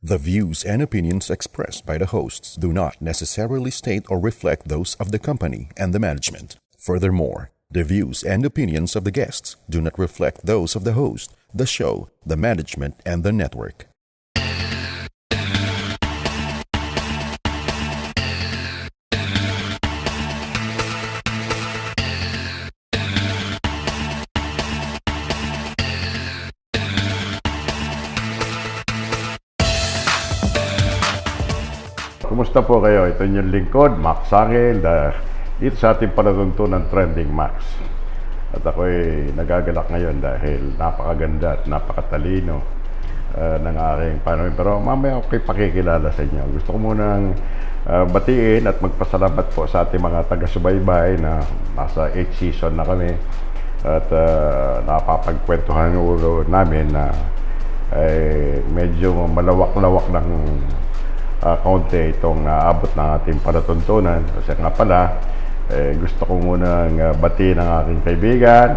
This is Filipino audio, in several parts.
The views and opinions expressed by the hosts do not necessarily state or reflect those of the company and the management. Furthermore, the views and opinions of the guests do not reflect those of the host, the show, the management, and the network. Kumusta po kayo? Ito yung lingkod, Max Sangil, dito sa ating palatuntunan Trending Max. At ako'y nagagalak ngayon dahil napakaganda at napakatalino ng aking panahon. Pero mamaya ako'y pakikilala sa inyo. Gusto ko munang batiin at magpasalamat po sa ating mga taga-subaybay na nasa 8 season na kami. At napapagkwentuhan ulo namin na medyo malawak-lawak ng kaunti itong abot ng ating palatuntunan. Kasi nga pala, gusto ko munang batiin ang aking kaibigan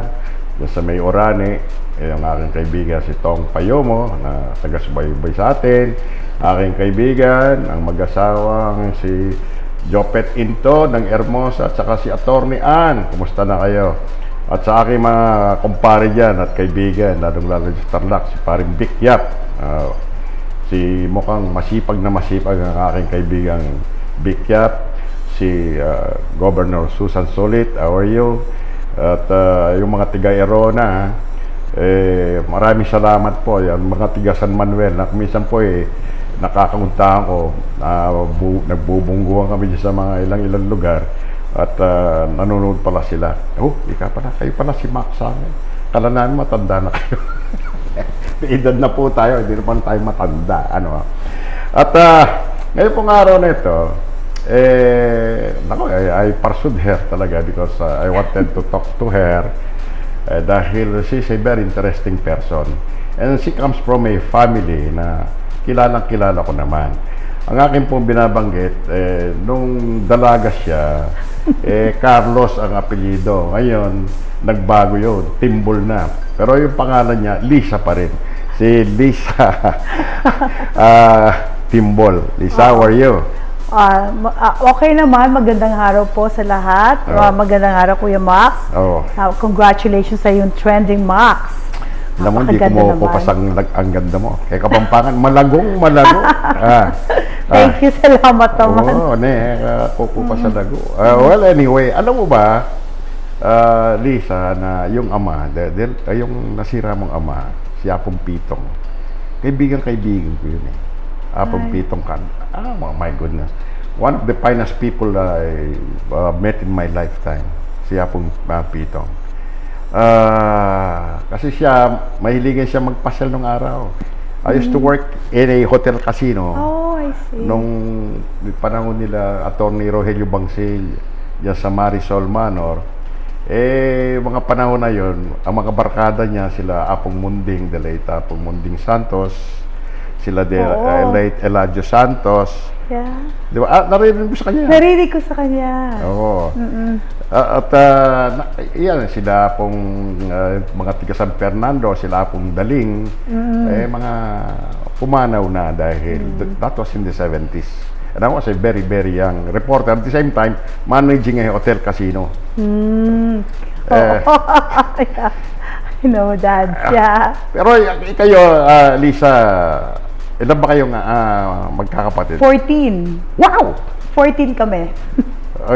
dyan sa may Orani, yung aking kaibigan si Tong Payomo na taga-subaybay sa atin, aking kaibigan ang mag-asawang si Jopet Into ng Hermosa at saka si Attorney Ann. Kumusta na kayo? At sa aking mga kumpare dyan at kaibigan, lalong-lalo sa Tarlac, si Paring Vic Yap, si mukhang masipag na masipag ang aking kaibigang Vic Yap, si Governor Susan Solit, how are you? At yung mga tiga-Erona, maraming salamat po. Yung mga tiga San Manuel, na minsan po nakakauntahan ko, nagbubungguan kami sa mga ilang lugar at nanonood pala sila. Oh, kayo pala si Max Sangil. Kala namin matanda na kayo. Edad na po tayo, hindi naman tayo matanda. At ngayon pong araw na ito, I pursued her talaga because I wanted to talk to her dahil she's a very interesting person. And she comes from a family na kilalang-kilala ko naman. Ang akin pong binabanggit, nung dalaga siya, Carlos ang apelyido. Ngayon, nagbago yun, Timbol na. Pero yung pangalan niya, Lisa pa rin. Si Lisa Timbol. Lisa, how are you? Okay naman, magandang araw po sa lahat. Magandang araw, Kuya Max. Congratulations sa yung Trending Max. Alam mo, hindi ko mo papasang ang ganda mo. Kaya Kapampangan, malago. Thank you, salamat naman. Kukupa sa lago. Well, anyway, alam mo ba, Lisa, na yung ama, yung nasira mong ama, si Apong Pitong, kaibigan ko yun Apong Pitong ka. My goodness. One of the finest people I met in my lifetime, si Apong Pitong. Kasi siya, mahiligan siya magpasyal nung araw. I used to work in a hotel casino. Oh, I see. Nung panahon nila, Attorney Rogelio Bangsil, yan sa Marisol Manor, mga panahon na yon, ang mga barkada niya, sila Apong Munding, the late Apong Munding Santos, sila late Eladio Santos. Yeah. Di ba? Narinig mo sa kanya? Narinig ko sa kanya. Oo. At yan, sila pong mga tiga San Fernando, sila pong Daling, mga pumanaw na dahil that was in the 70s. And I was a very, very young reporter. At the same time, managing a hotel casino. I know that, yeah. Pero kayo, Lisa, ilan ba kayong magkakapatid? 14. Wow! 14 kami.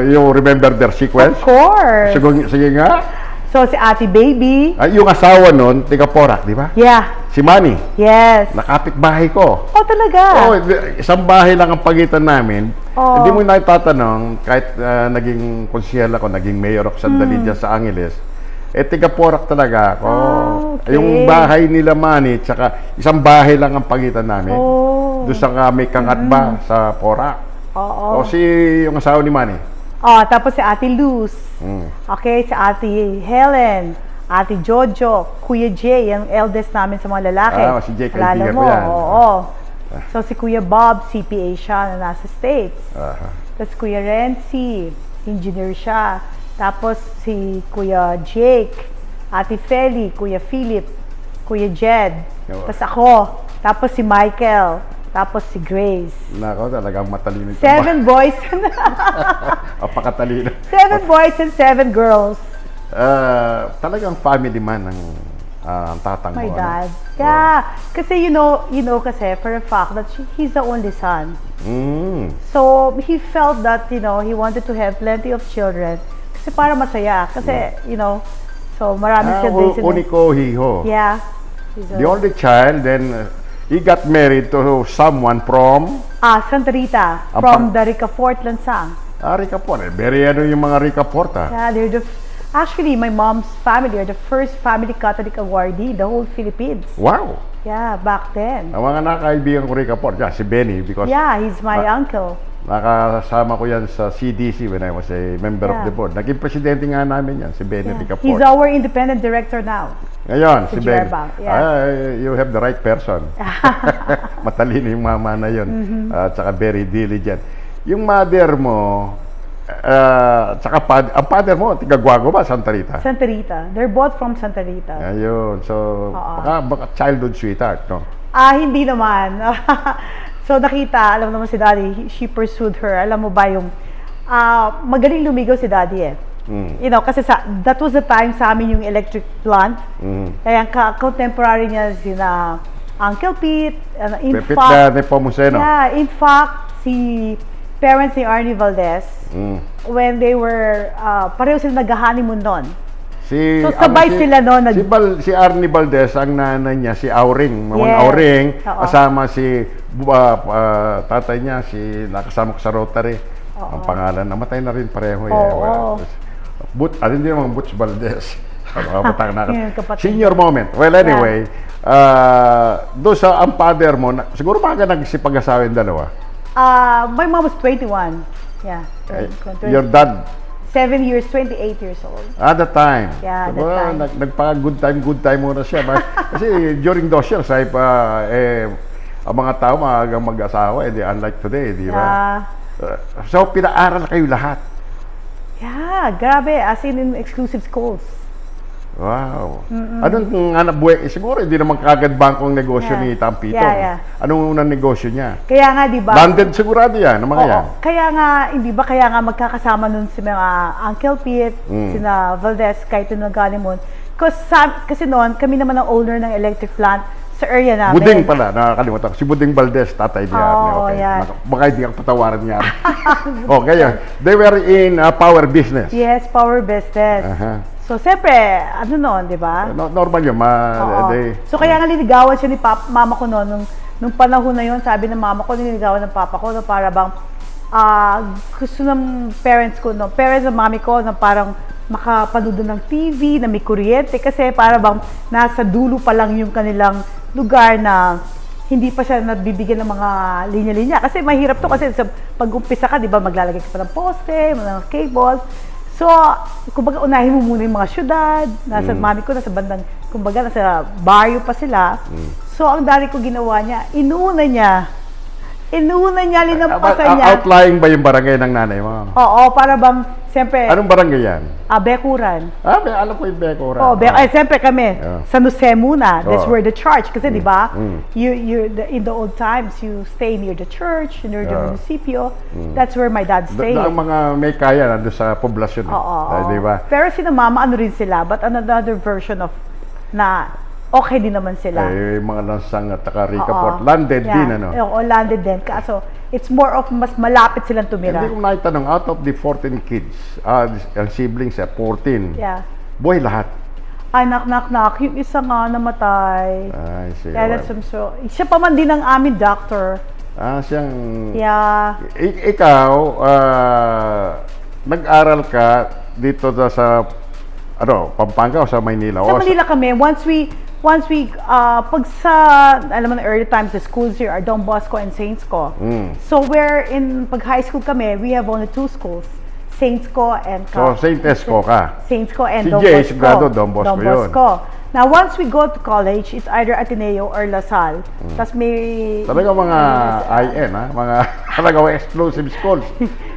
You remember their sequence? Of course. Sige nga. So, si Ate Baby. Yung asawa nun, tiga Porac, di ba? Yeah. Si Manny. Yes. Nakapit bahay ko. Oh, talaga? Isang bahay lang ang pagitan namin. Hindi mo na itatanong, kahit naging konsyel ako, naging mayor ako sandali dyan sa Angeles, tiga Porac talaga ako. Okay. Yung bahay nila Manny, tsaka isang bahay lang ang pagitan namin. Doon sa may Kangatba, sa Porac. O yung asawa ni Manny. Tapos si Ate Luz. Okay, si Ate Helen, Ate Jojo, Kuya Jay, yung eldest namin sa mga lalaki. Si Jay, kaibigan ko yan. So si Kuya Bob, CPA siya na nasa States. Tapos Kuya Renzi, engineer siya. Tapos si Kuya Jake, Ate Feli, Kuya Philip, Kuya Jed. Tapos ako. Tapos si Michael. Tapos si Grace. Nako, talagang matalino. 7 boys. Apakatalino. 7 boys and 7 girls. Talagang family man ang tatang mo. My dad. Ano? Yeah. Kasi you know kasi for a fact that he's the only son. So he felt that, he wanted to have plenty of children. Kasi para masaya. Kasi, so marami siya din. Unico hijo. Yeah. The only child, then he got married to someone from? Santa Rita. From the Ricafort Lansang. Ricafort. Very yung mga Ricafort. Yeah, actually, my mom's family are the first family Catholic awardee in the whole Philippines. Wow. Yeah, back then. Ang mga nakaibigan ko Ricafort, si Benny, because he's my uncle. Nakasama ko yan sa CDC when I was a member of the board. Naging presidente nga namin yan, si Benny Ricafort. He's our independent director now. Ngayon, si Benny. Yeah. You have the right person. Matalino yung mama na yun. At saka very diligent. Yung mother mo, tsaka ang father mo, Tigagwago ba? Santa Rita? Santa Rita. They're both from Santa Rita. Ayun. So, baka childhood sweetheart, no? Hindi naman. So, nakita, alam naman si Daddy, she pursued her. Alam mo ba yung, magaling lumigaw si Daddy kasi that was the time sa amin yung electric plant. Kaya contemporary niya sina Uncle Pete, in fact, si parents ni Arnie Valdez, when they were, pareho sila nag-honeymoon noon. So sabay sila noon. Si Arnie Valdez, ang nanay niya, si Auring. Auring, kasama si tatay niya, nakasama ko sa Rotary. Ang pangalan, namatay na rin pareho. Hindi naman Butch Valdez. Senior moment. Well, anyway, doon sa ang father mo, siguro baka nagsipag-asawa yung dalawa. My mom was 21. Yeah. Your dad? 7 years, 28 years old. At the time? Yeah, that time. Nagpa-good time muna siya. Kasi during those years, ang mga tao maagang mag-asawa, unlike today, di ba? So, pinaaral kayo lahat? Yeah, grabe. As in exclusive schools. Wow. Anong anak buhay? Siguro hindi naman kagad bangkong negosyo ni Tampito. Anong unang negosyo niya? Kaya nga, di ba? Landed sigurado yan, ang mga yan. Kaya nga, hindi ba, magkakasama nun si mga Uncle Pete, sina Valdez, kahit yung nag-honeymoon. Kasi noon, kami naman ang owner ng electric plant sa area namin. Buding pala, nakakalimutan. Si Buding Valdez, tatay niya. Baka hindi ako patawaran niya. Kaya, they were in power business. Yes, power business. So, siyempre, di ba? Normal yun. So, kaya nga liligawan siya ni mama ko noon. Nung panahon na yun, sabi ng mama ko, nililigawan ng papa ko na para bang gusto ng parents ng mami ko na parang makapanood ng TV, na may kuryente. Kasi para bang nasa dulo pa lang yung kanilang lugar na hindi pa siya nabibigyan ng mga linya-linya. Kasi mahirap to kasi sa pag-umpisa ka, di ba, maglalagay ka pa ng poste, mga cable. So, kumbaga, unahin mo muna yung mga syudad. Nasa mami ko, nasa bandang, kumbaga, nasa baryo pa sila. So, ang dari ko ginawa niya, inuna niya, linampasan niya. Outlying ba yung barangay ng nanay mo? Oo, para bang, siyempre. Anong barangay yan? Bekuran. Alam ko yung Bekuran. Siyempre kami, San Jose muna. That's where the church, kasi di ba, in the old times, you stay near the church, near the municipio. That's where my dad stayed. Ang mga may kaya nandun sa poblasyon. Di ba? Pero sina mama, ano rin sila, but another version of, na, okay din naman sila. Mga Lansang at Ricafort. Landed din, ano? Oo, landed din. So, it's more of mas malapit silang tumira. Hindi ko naitanong, out of the 14 kids, ang siblings, 14. Yeah. Buhay lahat. Ay, knock. Yung isa nga namatay. Ay, siya. Siya pa man din ang aming doctor. Siyang... Yeah. Ikaw, nag-aral ka dito sa Pampanga o sa Maynila? Sa Manila kami. Once we pag sa, alam mo na, early times, the schools here are Don Bosco and Saints Co. So pag high school kami, we have only 2 schools. Saints Co and So, Saint Esco ka? Saints Co and si Don Jay, Bosco. sigurado Don Bosco yun. Now, once we go to college, it's either Ateneo or La Salle. Tapos may... Talaga mga IN, mga talaga exclusive schools.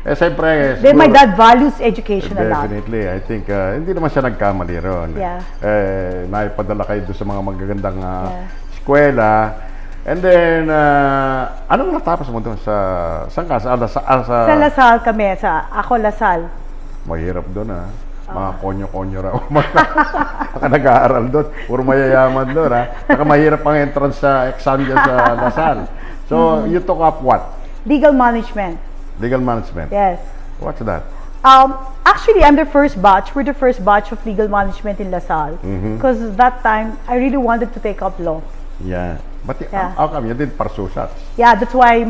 Siyempre... Then my dad values education a lot. Definitely. I think, hindi naman siya nagkamali ron. Yeah. Naipadala kayo doon sa mga magagandang eskwela. And then, anong natapos mo doon saan ka? Sa Lasal kami, ako Lasal. Mahirap doon Mga konyo-konyo raw. Baka nag-aaral doon. Puro mayayaman doon Baka mahirap ang entrance sa exam dyan sa Lasal. So, you took up what? Legal management. Legal management? Yes. What's that? Actually, I'm the first batch. We're the first batch of legal management in Lasal. Because that time, I really wanted to take up law. Yeah. But how come you didn't pursue such? Yeah, that's why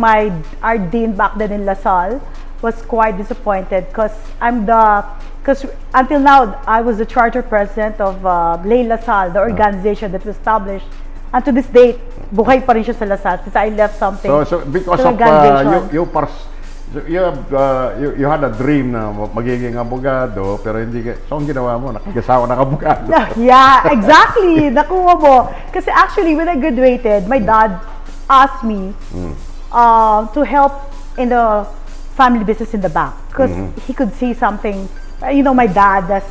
our dean back then in Lasal was quite disappointed because until now, I was the charter president of Lay Lasal, the organization that was established. And to this date, buhay pa rin siya sa Lasal since I left something. So because of you had a dream na magiging abogado, pero hindi ka, so ang ginawa mo, nakigasawa ng abogado. Yeah, exactly. Nakuha mo. Kasi actually, when I graduated, my dad asked me to help in the family business in the bank because he could see something. My dad, that's,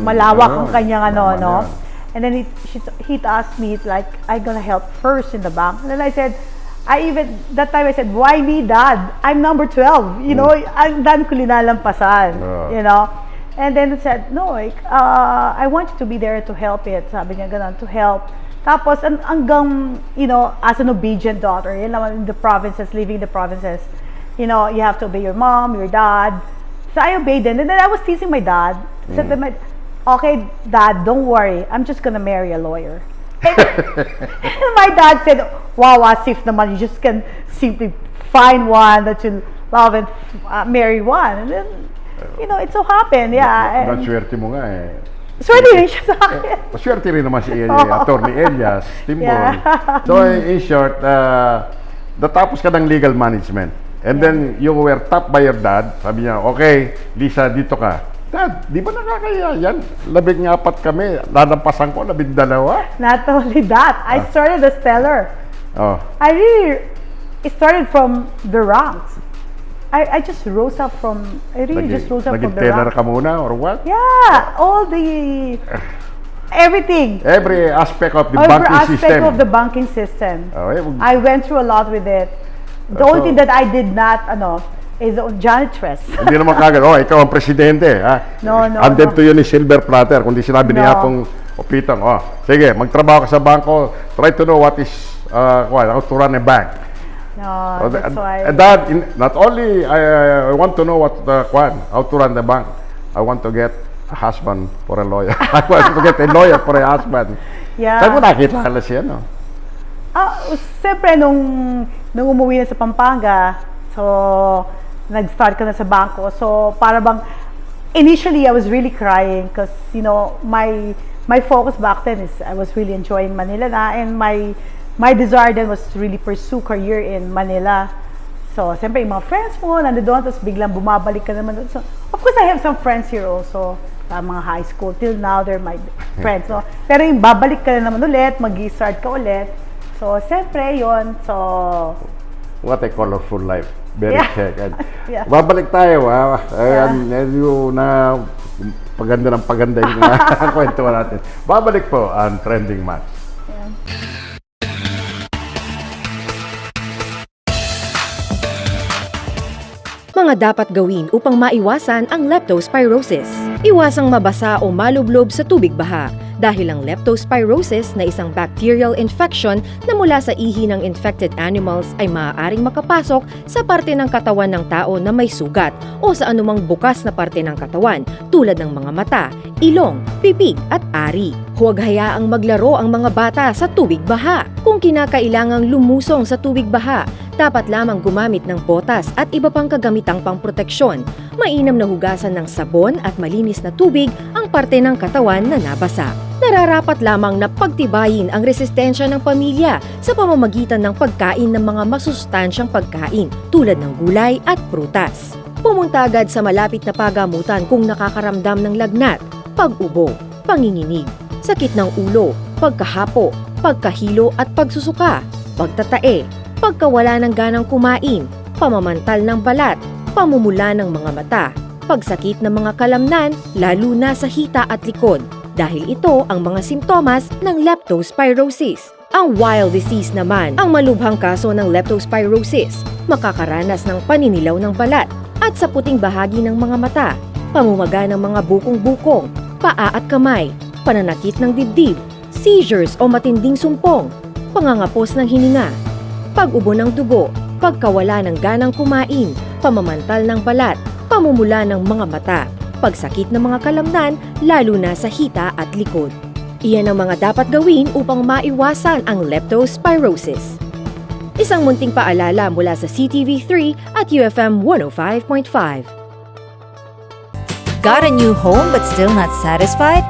malawak ang kanyang no? And then he asked me, like, I'm gonna help first in the bank. And then I said, that time I said, why me, Dad? I'm number 12. Ang dami ko linalampasan, And then he said, no, I want you to be there to help it. Sabi niya ganun, to help. Tapos, hanggang, as an obedient daughter, in the provinces, living in the provinces, you have to obey your mom, your dad. So I obeyed them. And then I was teasing my dad. Said to okay, Dad, don't worry. I'm just gonna marry a lawyer. And my dad said, wow, as if naman you just can simply find one that you love and marry one. And then, it so happened, yeah. Swerte mo nga Swerte rin siya sa akin. Swerte rin naman si Attorney Elias, Timbol. Yeah. So, in short, natapos ka ng legal management. And then, you were tapped by your dad. Sabi niya, okay, Lisa, dito ka. Dad, di ba nakakaya yan? 14 kami, lalampasan ko, 12. Not only that, I started as teller. I really started from the ranks. I just rose up from, from the ranks. Teller ka muna or what? Yeah, all the, everything. Every aspect of the Every banking system. aspect of the banking system. I went through a lot with it. The only thing that I did not, is janitress. Hindi naman kagad, ikaw ang presidente, No. Andun to yun ni Silver Platter, kundi sinabi niya pong Opitong, sige, magtrabaho ka sa bangko, try to know what is, how to run a bank. No, that's why. And that, not only I want to know how to run the bank, I want to get a husband for a lawyer. I want to get a lawyer for a husband. Yeah. Saan mo nakita siya, no? Siyempre, nung umuwi na sa Pampanga, so, nag-start ka na sa bangko. So, para bang, initially, I was really crying because, my focus back then is I was really enjoying Manila na, and my desire then was to really pursue career in Manila. So, siyempre, yung mga friends mo, nandoon, tapos biglang bumabalik ka naman doon. So, of course, I have some friends here also, sa mga high school. Till now, they're my friends. So, pero yung babalik ka na naman ulit, mag-start ka ulit. So, siyempre, yun. So, what a colorful life. Very check. Yeah. Babalik tayo, medyo na paganda ng paganda yung kwento natin. Babalik po ang Trending Max. Yeah. Mga dapat gawin upang maiwasan ang leptospirosis. Iwasang mabasa o malublob sa tubig baha dahil ang leptospirosis na isang bacterial infection na mula sa ihi ng infected animals ay maaaring makapasok sa parte ng katawan ng tao na may sugat o sa anumang bukas na parte ng katawan tulad ng mga mata, ilong, pipig at ari. Huwag hayaang maglaro ang mga bata sa tubig baha. Kung kinakailangang lumusong sa tubig baha, dapat lamang gumamit ng botas at iba pang kagamitang pangproteksyon. Mainam na hugasan ng sabon at malinis na tubig ang parte ng katawan na nabasa. Nararapat lamang na pagtibayin ang resistensya ng pamilya sa pamamagitan ng pagkain ng mga masustansyang pagkain tulad ng gulay at prutas. Pumunta agad sa malapit na pagamutan kung nakakaramdam ng lagnat, pag-ubo, panginginig, sakit ng ulo, pagkahapo, pagkahilo at pagsusuka, pagtatae, pagkawala ng ganang kumain, pamamantal ng balat, pamumula ng mga mata, pagsakit ng mga kalamnan lalo na sa hita at likod dahil ito ang mga simptomas ng leptospirosis. Ang wild disease naman, ang malubhang kaso ng leptospirosis, makakaranas ng paninilaw ng balat at sa puting bahagi ng mga mata, pamumuga ng mga bukong-bukong, paa at kamay, pananakit ng dibdib, seizures o matinding sumpong, pangangapos ng hininga, pag-ubo ng dugo, pagkawala ng ganang kumain, pamamantal ng balat, pamumula ng mga mata, pagsakit ng mga kalamnan lalo na sa hita at likod. Iyan ang mga dapat gawin upang maiwasan ang leptospirosis. Isang munting paalala mula sa CTV3 at UFM 105.5. Got a new home but still not satisfied?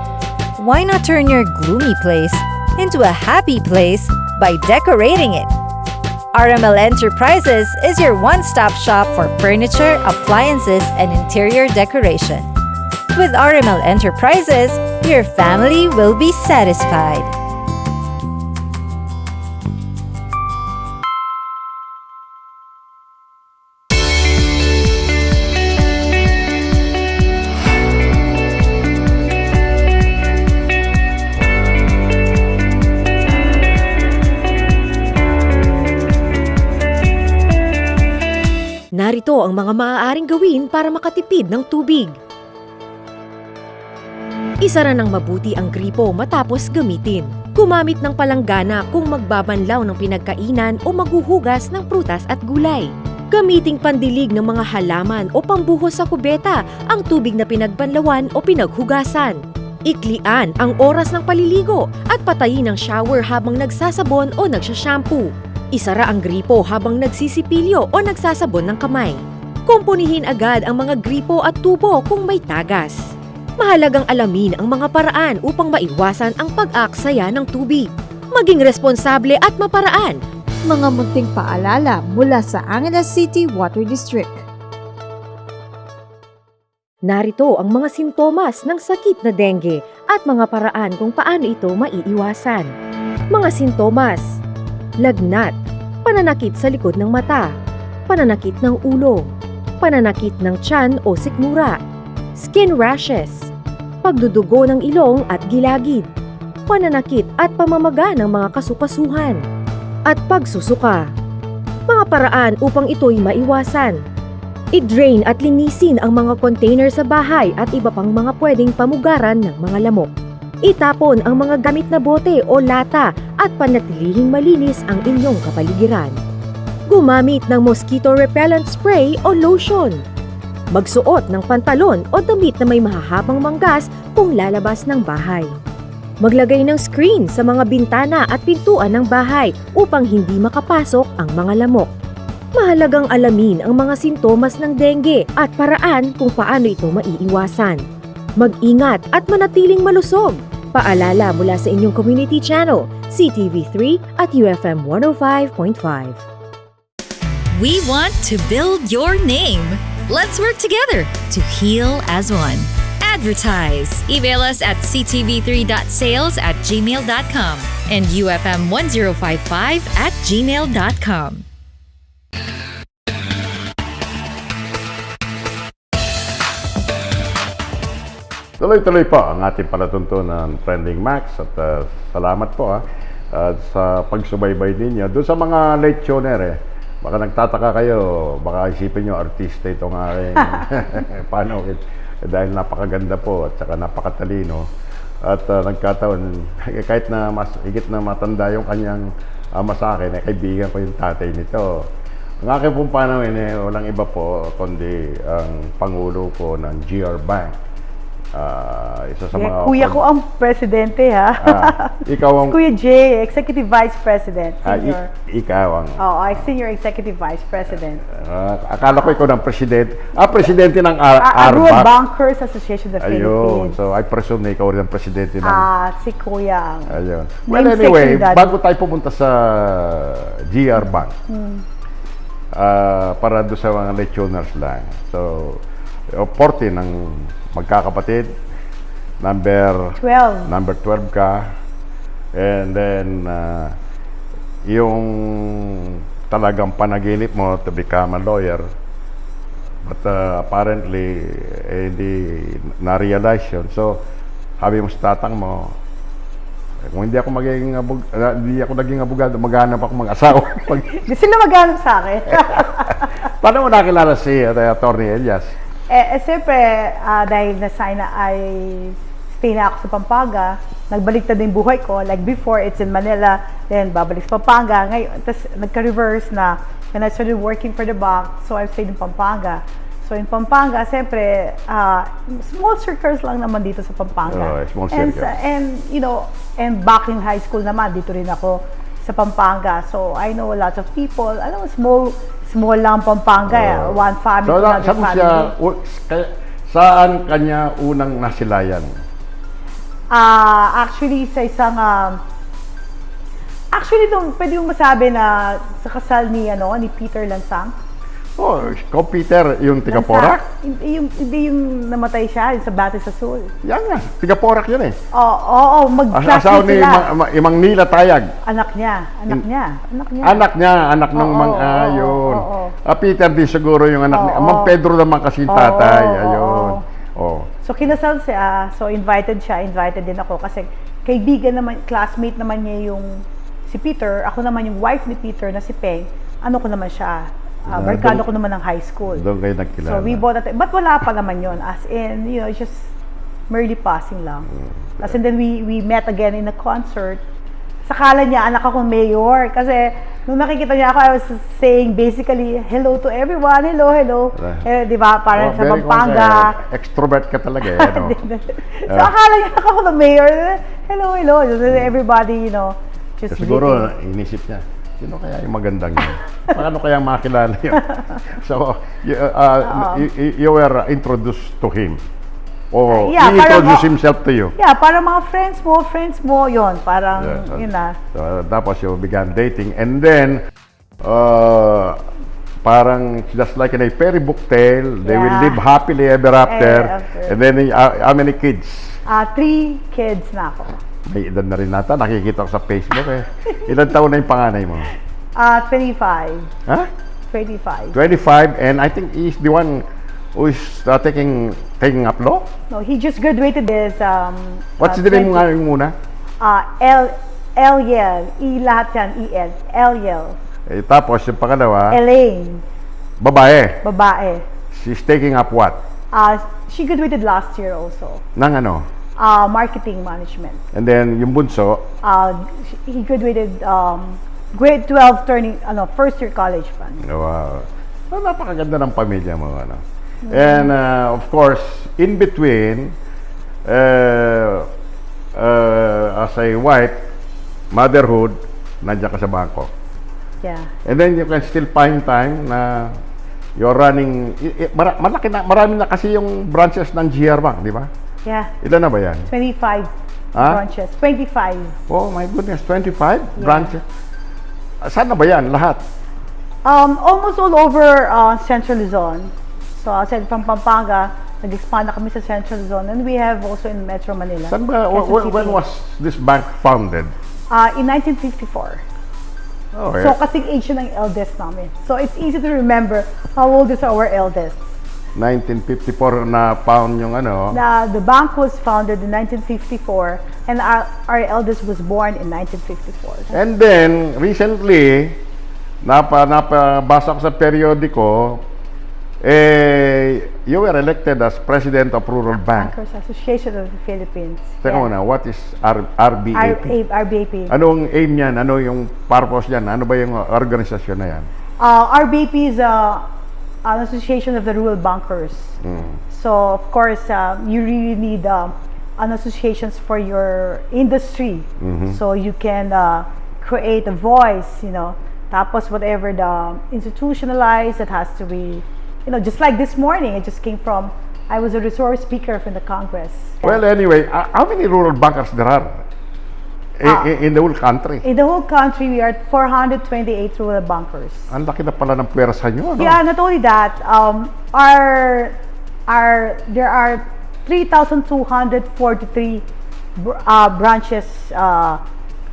Why not turn your gloomy place into a happy place by decorating it? RML Enterprises is your one-stop shop for furniture, appliances, and interior decoration. With RML Enterprises, your family will be satisfied. Narito ang mga maaaring gawin para makatipid ng tubig. Isara ng mabuti ang gripo matapos gamitin. Gumamit ng palanggana kung magbabanlaw ng pinagkainan o maghuhugas ng prutas at gulay. Gamiting pandilig ng mga halaman o pambuhos sa kubeta ang tubig na pinagbanlawan o pinaghugasan. Iklian ang oras ng paliligo at patayin ang shower habang nagsasabon o nagsashampoo. Isara ang gripo habang nagsisipilyo o nagsasabon ng kamay. Kumpunihin agad ang mga gripo at tubo kung may tagas. Mahalagang alamin ang mga paraan upang maiwasan ang pag-aksaya ng tubig. Maging responsable at maparaan. Mga munting paalala mula sa Angeles City Water District. Narito ang mga sintomas ng sakit na dengue at mga paraan kung paano ito maiiwasan. Mga sintomas: lagnat, pananakit sa likod ng mata, pananakit ng ulo, pananakit ng tiyan o sikmura, skin rashes, pagdudugo ng ilong at gilagid, pananakit at pamamaga ng mga kasukasuhan, at pagsusuka. Mga paraan upang ito'y maiwasan: i-drain at linisin ang mga container sa bahay at iba pang mga pwedeng pamugaran ng mga lamok. Itapon ang mga gamit na bote o lata at panatilihing malinis ang inyong kapaligiran. Gumamit ng mosquito repellent spray o lotion. Magsuot ng pantalon o damit na may mahahabang manggas kung lalabas ng bahay. Maglagay ng screen sa mga bintana at pintuan ng bahay upang hindi makapasok ang mga lamok. Mahalagang alamin ang mga sintomas ng dengue at paraan kung paano ito maiiwasan. Mag-ingat at manatiling malusog. Paalala mula sa inyong community channel, CTV3 at UFM 105.5. We want to build your name. Let's work together to heal as one. Advertise. Email us at ctv3.sales@gmail.com and ufm1055@gmail.com. Tuloy-tuloy po ang ating palatuntunan Trending Max at salamat po sa pagsubaybay ninyo. Doon sa mga lechoner baka nagtataka kayo, baka isipin nyo artista itong aking panukit. Dahil napakaganda po at saka napakatalino. At nagkataon, kahit na mas higit na matanda yung kanyang ama sa akin, kaibigan ko yung tatay nito. Ang aking pong panawin walang iba po kundi ang Pangulo po ng GR Bank. Isa sa mga kuya ko ang presidente, ha? Ikaw ang Kuya J, Executive Vice President. Senior. Ikaw ang Senior Executive Vice President. akala ko ikaw ng presidente. Presidente ng Rural Bankers Association of the Ayun. Philippines. So, I presume na ikaw rin ang presidente ng... Si Kuya. Ayun. Well, anyway, bago tayo pumunta sa GR Bank, para doon sa mga lechoners lang. So, 14 ng magkakapatid, number 12 ka, and then yung talagang panaginip mo to become a lawyer, but apparently hindi na-realize yun. So sabi mo sa tatang mo, Kung hindi ako hindi ako naging abogado, maghanap ako mag-asawa. Gusto na maghanap sa akin. Paano mo nakilala si Attorney Elias? Siyempre, dahil na-sign na ay stay na ako sa Pampanga, nagbalik na din buhay ko. Like before, it's in Manila, then babalik sa Pampanga. Ngayon, tapos nagka-reverse na when I started working for the bank, so I stayed in Pampanga. So in Pampanga, siyempre, small circles lang naman dito sa Pampanga. Small circles. And, you know, and back in high school naman, dito rin ako sa Pampanga. So I know a lot of people. Alam mo, small lang Pampanga. One family to another family. Saan kanya unang nasilayan? Actually, sa isang... actually, pwede mo masabi na sa kasal ni Peter Lansang. Oh, Peter, yung tiga-Porak? Hindi yung namatay siya, yung sa Batis Azul. Yan nga, tiga-Porak yun eh. Oo, mag-classmate asawa ni sila. Imang Nila Tayag. Anak niya. Anak ng yun. Peter di siguro yung anak niya. Mang Pedro naman kasi yung tatay. Ayun. So kinasal siya, so invited din ako kasi kaibigan naman, classmate naman niya yung si Peter, ako naman yung wife ni Peter na si Peng, ano ko naman siya. Barkado ko naman ng high school. Doon kayo nagkilala. So we bought that. But wala pa naman yun. As in, you know, just merely passing lang. And then we met again in a concert. Sakala niya, anak akong mayor. Kasi nung nakikita niya ako, I was saying basically, hello to everyone. Hello. Di ba? Parang sa Pampanga. Extrovert ka talaga eh. Ano? So akala niya ako ng mayor. Hello. Everybody, you know, just siguro, inisip niya. Sino kaya yung magandang yun? Paano kaya makilala yun? So, you were introduced to him? Or he introduced himself to you? Yeah, parang mga friends mo, yun. Parang, yun na. So, tapos you began dating. And then, parang just like in a fairy book tale, they will live happily ever after. And then, how many kids? 3 kids na ako. May edad na rin nata, nakikita ko sa Facebook eh. Ilan taon na yung panganay mo? 25. Ha? 25. 25, and I think he's the one who is taking up law? No, he just graduated this. What's the name nga yung muna? El-Yel. Lahat yan, E-L. El-Yel. Tapos yung pangalawa? Elaine. Babae. She's taking up what? She graduated last year also. Nang ano? Marketing management. And then yung bunso? He graduated grade 12 turning first year college pa. Wow. Well, napakaganda ng pamilya mo ano. And of course, in between as a wife, motherhood, nandiyan ka sa bangko. Yeah. And then you can still find time na you're running marami na kasi yung branches ng GR Bank, di ba? Yeah. Ilan na ba yan? 25 branches. 25. Oh my goodness, 25 branches. Saan na ba yan? Lahat? Almost all over Central Luzon. So, aside from Pampanga, nag-expand na kami sa Central Luzon. And we have also in Metro Manila. Saan ba? When was this bank founded? In 1954. Oh, yeah. So, kasing age yun ng eldest namin. So, it's easy to remember how old is our eldest. 1954 na found yung ano? The bank was founded in 1954 and our eldest was born in 1954. And then, recently, napabasa ko sa periodiko, you were elected as President of Rural Bank. Bankers Association of the Philippines. Teka muna, what is RBAP? RBAP. Anong aim niyan? Ano yung purpose niyan? Ano ba yung organisasyon na yan? RBAP is an association of the rural bankers. So of course, you really need an associations for your industry. So you can create a voice, you know. Tapos whatever the institutionalized, it has to be, you know, just like this morning, it just came from, I was a resource speaker from the Congress. Well, anyway, how many rural bankers there are in the whole country? In the whole country, we are 428 rural bankers. Ang laki na pala ng pwersa nyo, ano? Yeah, not only that, there are 3,243 branches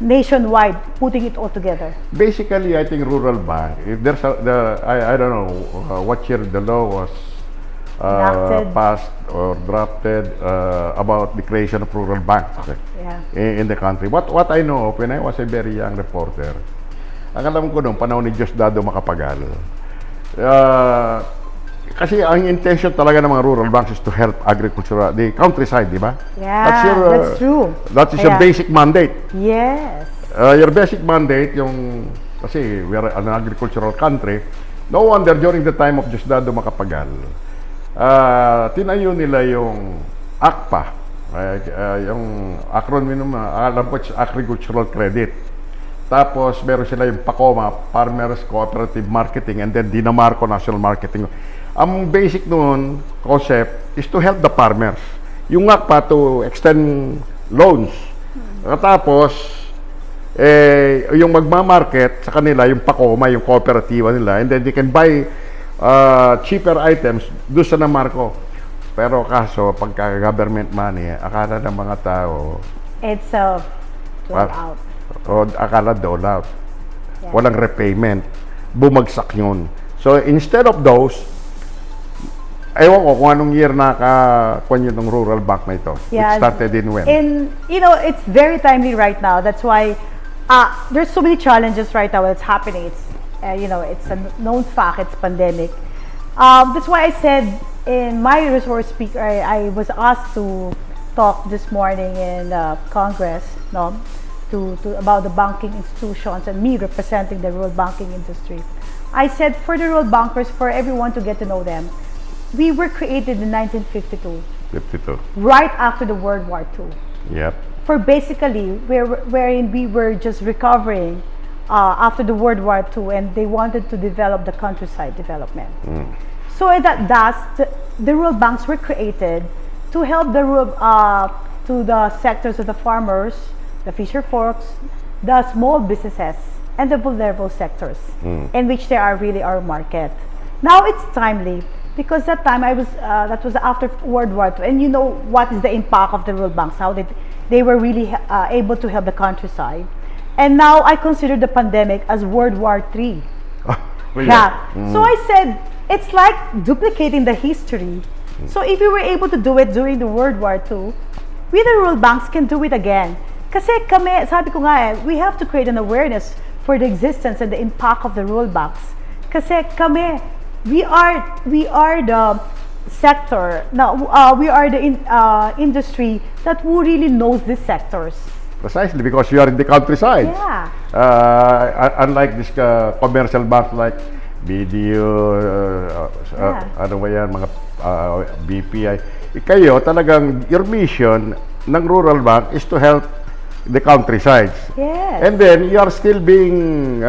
nationwide, putting it all together. Basically, I think rural bank, if there's I don't know what year the law was passed or drafted about the creation of rural banks in the country. What I know of, when I was a very young reporter, ang alam ko noong panahon ni Diosdado Macapagal, kasi ang intention talaga ng mga rural banks is to help agriculture, the countryside, di ba? Yeah, that's true. That is your basic mandate. Yes. Your basic mandate, kasi we are an agricultural country, no wonder during the time of Diosdado Macapagal, tinayo nila yung ACPA, yung acronym, alam ko, Agricultural Credit. Tapos, meron sila yung PACOMA, Farmers Cooperative Marketing, and then Dinamarco National Marketing. Ang basic noon, concept, is to help the farmers. Yung ACPA to extend loans. Tapos, yung magmamarket sa kanila, yung PACOMA, yung cooperativa nila, and then they can buy cheaper items doon sa Namarco. Pero kaso, pagka government money, akala ng mga tao, it's a dole out. O akala dole out. Walang repayment. Bumagsak yun. So, instead of those, ewan ko kung anong year nakakuha yun ng rural bank na ito. It started in when? It's very timely right now. That's why there's so many challenges right now that's happening. It's it's a known fact. It's pandemic. That's why I said in my resource speaker, I was asked to talk this morning in Congress, about the banking institutions and me representing the rural banking industry. I said for the rural bankers, for everyone to get to know them, we were created in 1952, right after the World War II. Yep. For basically, wherein we were just recovering after the World War II, and they wanted to develop the countryside development. So the rural banks were created to help to the sectors of the farmers, the fisher folks, the small businesses, and the vulnerable sectors, in which they are really our market. Now it's timely because that time that was after World War II, and you know what is the impact of the rural banks, how they were really able to help the countryside. And now I consider the pandemic as World War III. So I said, it's like duplicating the history. So if we were able to do it during the World War II, we the rural banks can do it again. Kasi kami, sabi ko nga we have to create an awareness for the existence and the impact of the rural banks. Kasi kami, we are the sector, we are the industry that who really knows these sectors. Precisely, because you are in the countryside. Yeah. Unlike this commercial banks like BDO, ano ba yan, mga BPI. Kayo, talagang your mission ng rural bank is to help the countrysides. Yes. And then, you are still being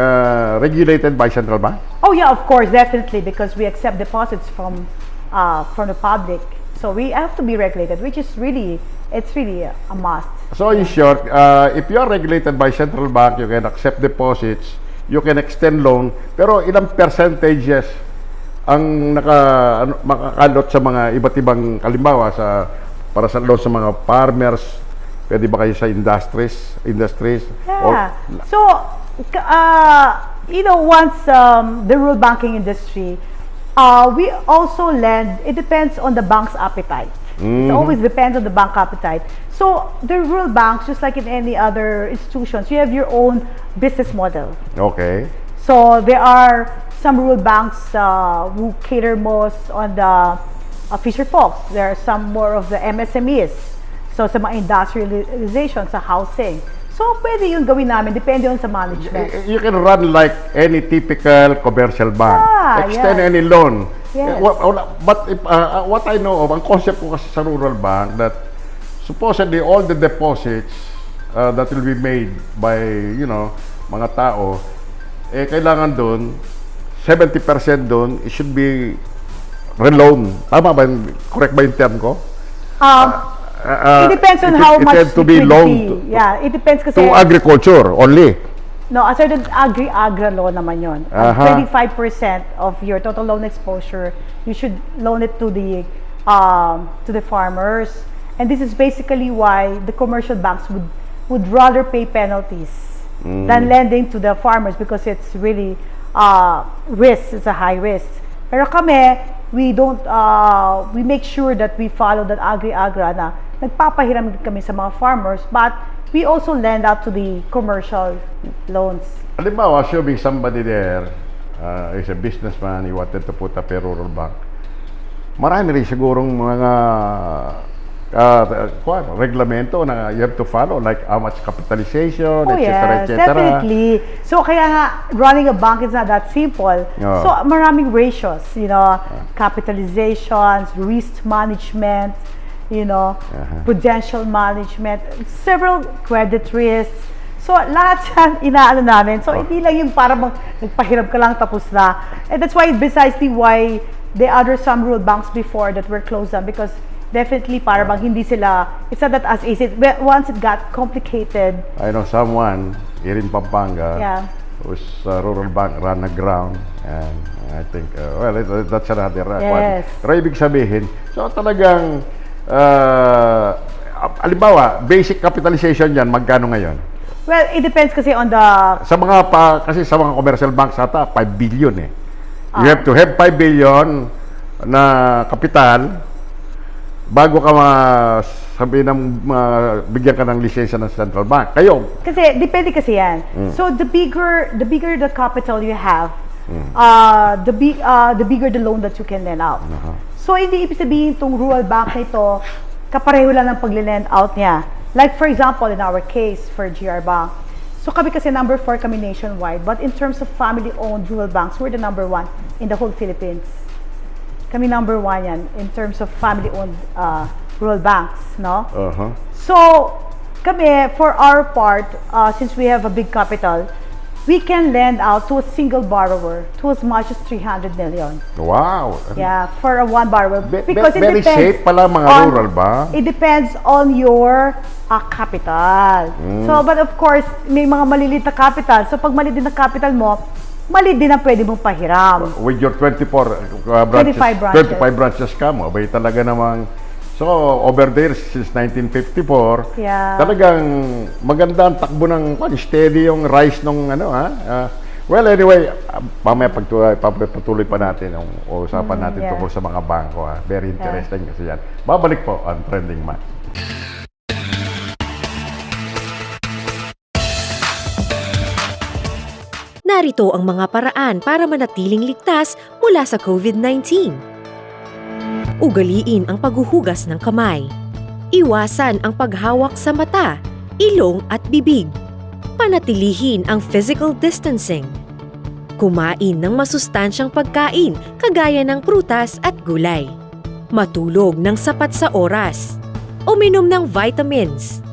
regulated by central bank? Oh yeah, of course, definitely, because we accept deposits from the public. So we have to be regulated, which is really, it's really a must. So in short, if you are regulated by central bank, you can accept deposits, you can extend loan, pero ilang percentages ang makakalot sa mga iba't ibang, halimbawa para sa loan sa mga farmers, pwede ba kayo sa industries? Yeah. So, once the rural banking industry, we also lend, it depends on the bank's appetite. It always depends on the bank appetite. So, the rural banks, just like in any other institutions, you have your own business model. Okay. So, there are some rural banks who cater most on the fisher folks. There are some more of the MSMEs. So, sa mga industrialization, sa housing. So, pwede yung gawin namin, depende yun sa management. You can run like any typical commercial bank. Extend any loan. Yes. But what I know of, ang concept ko kasi sa rural bank, that supposedly all the deposits that will be made by, mga tao, kailangan doon, 70% doon, it should be reloan. Tama ba? Correct ba yung term ko? It depends on how much it to be loaned it depends kasi to agriculture only. No, a certain agri-agra loan naman yun. 25% of your total loan exposure, you should loan it to the farmers. And this is basically why the commercial banks would rather pay penalties than lending to the farmers, because it's really risk, it's a high risk. Pero kami, we don't, we make sure that we follow that agri-agra na nagpapahiram din kami sa mga farmers, but we also lend out to the commercial loans. Halimbawa, assuming somebody there is a businessman, he wanted to put up a rural bank. Marami rin sigurong mga reglamento na you have to follow, like how much capitalization, etc., yes, etc. definitely. So, kaya nga, running a bank is not that simple. Oh. So, maraming ratios, you know, capitalizations, risk management, you know, prudential management, several credit risks. So, lahat yan inaano namin. So, hindi lang yung parang nagpahirap ka lang tapos na. And that's why, besides why there are some rural banks before that were closed down, because definitely para bang hindi sila, it's not that as easy. Once it got complicated. I know someone here in Pampanga whose rural bank ran aground, and I think, well, that's another one. Pero ibig sabihin, so talagang, halimbawa, basic capitalization yan, magkano ngayon? Well, it depends kasi on the... Kasi sa mga commercial banks ata, 5 billion eh. You have to have 5 billion na kapital bago ka bigyan ka ng lisensya ng central bank. Kayo? Kasi, depende kasi yan. So, the bigger the capital you have, the bigger the loan that you can lend out. So, hindi ibig sabihin itong rural bank na ito, kapareho lang ng pag-lend out niya. Like, for example, in our case, for GR Bank, so kami kasi number 4 kami nationwide, but in terms of family-owned rural banks, we're the number 1 in the whole Philippines. Kami number 1 yan in terms of family-owned rural banks, no? So, kami, for our part, since we have a big capital, we can lend out to a single borrower to as much as 300 million. Wow! Yeah, for a one borrower. Because very safe pala mga rural ba? It depends on your capital. So, but of course, may mga maliliit na capital. So, pag maliit na capital mo, maliit din ang pwede mong pahiram. With your 25 branches ka mo, abay talaga namang. So, over there since 1954, talagang maganda ang takbo ng steady yung rise nung well, anyway, mamaya pagpatuloy pa natin yung usapan natin tungkol sa mga bangko. Very interesting kasi yan. Babalik po ang Trending Max. Narito ang mga paraan para manatiling ligtas mula sa COVID-19. Ugaliin ang paghuhugas ng kamay. Iwasan ang paghawak sa mata, ilong at bibig. Panatilihin ang physical distancing. Kumain ng masustansyang pagkain kagaya ng prutas at gulay. Matulog ng sapat sa oras. Uminom ng vitamins.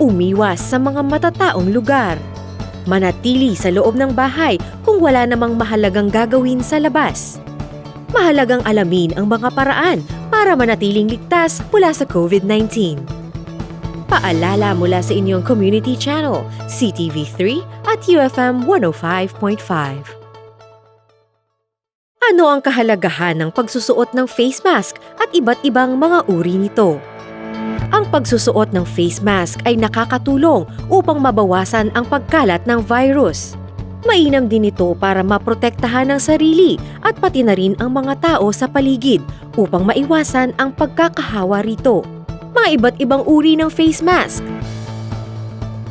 Umiwas sa mga matataong lugar. Manatili sa loob ng bahay kung wala namang mahalagang gagawin sa labas. Mahalagang alamin ang mga paraan para manatiling ligtas mula sa COVID-19. Paalala mula sa inyong community channel, CTV3 at UFM 105.5. Ano ang kahalagahan ng pagsusuot ng face mask at iba't ibang mga uri nito? Ang pagsusuot ng face mask ay nakakatulong upang mabawasan ang pagkalat ng virus. Mainam din ito para maprotektahan ang sarili at pati na rin ang mga tao sa paligid upang maiwasan ang pagkakahawa rito. Mga iba't ibang uri ng face mask.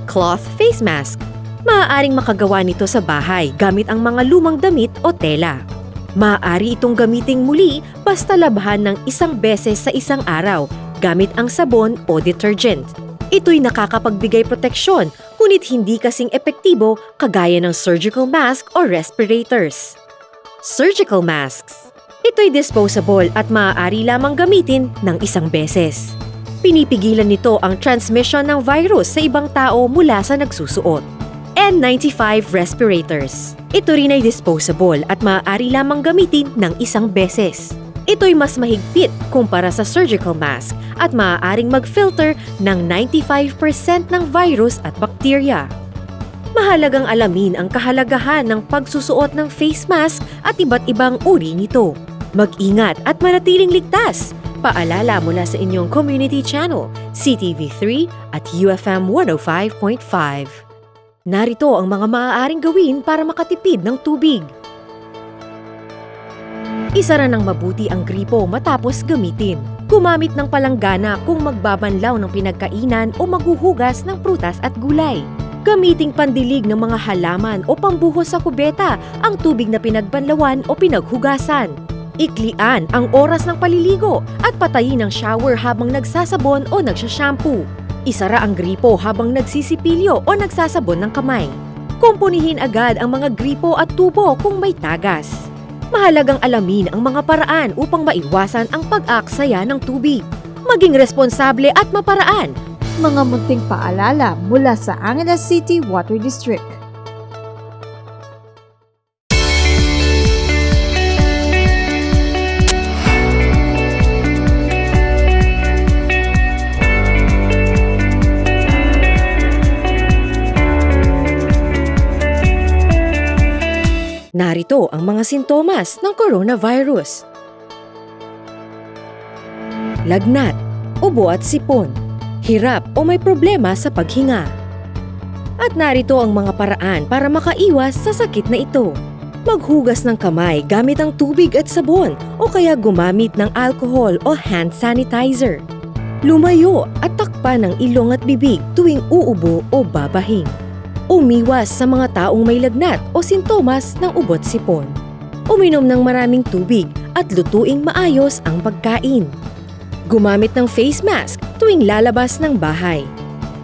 Cloth face mask. Maaaring makagawa nito sa bahay gamit ang mga lumang damit o tela. Maaari itong gamiting muli basta labhan ng 1 beses sa isang araw gamit ang sabon o detergent. Ito'y nakakapagbigay proteksyon, ngunit hindi kasing epektibo kagaya ng surgical mask o respirators. Surgical masks. Ito'y disposable at maaari lamang gamitin ng 1 beses. Pinipigilan nito ang transmission ng virus sa ibang tao mula sa nagsusuot. N95 respirators. Ito rin ay disposable at maaari lamang gamitin ng 1 beses. Ito'y mas mahigpit kumpara sa surgical mask at maaaring mag-filter ng 95% ng virus at bakterya. Mahalagang alamin ang kahalagahan ng pagsusuot ng face mask at iba't ibang uri nito. Mag-ingat at manatiling ligtas. Paalala mula sa inyong community channel, CTV3 at UFM 105.5. Narito ang mga maaaring gawin para makatipid ng tubig. Isara ng mabuti ang gripo matapos gamitin. Gumamit ng palanggana kung magbabanlaw ng pinagkainan o maghuhugas ng prutas at gulay. Gamiting pandilig ng mga halaman o pambuhos sa kubeta ang tubig na pinagbanlawan o pinaghugasan. Iklian ang oras ng paliligo at patayin ang shower habang nagsasabon o nagsashampoo. Isara ang gripo habang nagsisipilyo o nagsasabon ng kamay. Kumpunihin agad ang mga gripo at tubo kung may tagas. Mahalagang alamin ang mga paraan upang maiwasan ang pag-aksaya ng tubig. Maging responsable at maparaan. Mga munting paalala mula sa Angeles City Water District. Narito ang mga sintomas ng coronavirus. Lagnat, ubo at sipon, hirap o may problema sa paghinga. At narito ang mga paraan para makaiwas sa sakit na ito. Maghugas ng kamay gamit ang tubig at sabon o kaya gumamit ng alcohol o hand sanitizer. Lumayo at takpan ng ilong at bibig tuwing uubo o babahing. Umiwas sa mga taong may lagnat o sintomas ng ubot sipon. Uminom ng maraming tubig at lutuing maayos ang pagkain. Gumamit ng face mask tuwing lalabas ng bahay.